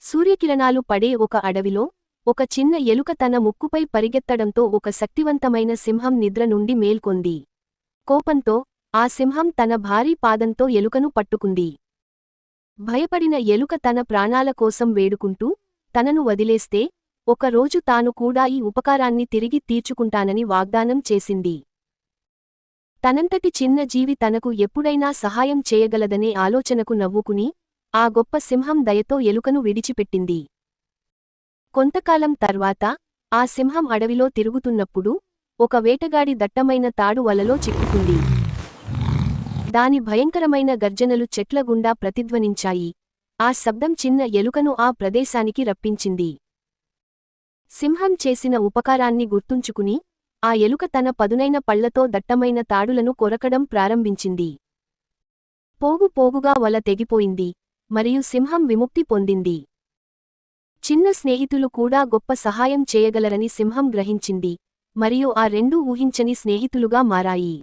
సూర్యకిరణాలు పడే ఒక అడవిలో ఒక చిన్న ఎలుక తన ముక్కుపై పరిగెత్తడంతో ఒక శక్తివంతమైన సింహం నిద్ర నుండి మేల్కొంది. కోపంతో ఆ సింహం తన భారీ పాదంతో ఎలుకను పట్టుకుంది. భయపడిన ఎలుక తన ప్రాణాల కోసం వేడుకుంటూ తనను వదిలేస్తే ఒకరోజు తాను కూడా ఈ ఉపకారాన్ని తిరిగి తీర్చుకుంటానని వాగ్దానం చేసింది. తనంతటి చిన్న జీవి తనకు ఎప్పుడైనా సహాయం చేయగలదనే ఆలోచనకు నవ్వుకుని ఆ గొప్ప సింహం దయతో ఎలుకను విడిచిపెట్టింది. కొంతకాలం తర్వాత ఆ సింహం అడవిలో తిరుగుతున్నప్పుడు ఒక వేటగాడి దట్టమైన తాడు వలలో చిక్కుకుంది. దాని భయంకరమైన గర్జనలు చెట్ల గుండా ప్రతిధ్వనించాయి. ఆ శబ్దం చిన్న ఎలుకను ఆ ప్రదేశానికి రప్పించింది. సింహం చేసిన ఉపకారాన్ని గుర్తుంచుకుని ఆ ఎలుక తన పదునైన పళ్లతో దట్టమైన తాడులను కొరకడం ప్రారంభించింది. పోగుపోగుగా వల తెగిపోయింది మరియు సింహం విముక్తి పొందింది. చిన్న స్నేహితులు కూడా గొప్ప సహాయం చేయగలరని సింహం గ్రహించింది మరియు ఆ రెండూ ఊహించని స్నేహితులుగా మారాయి.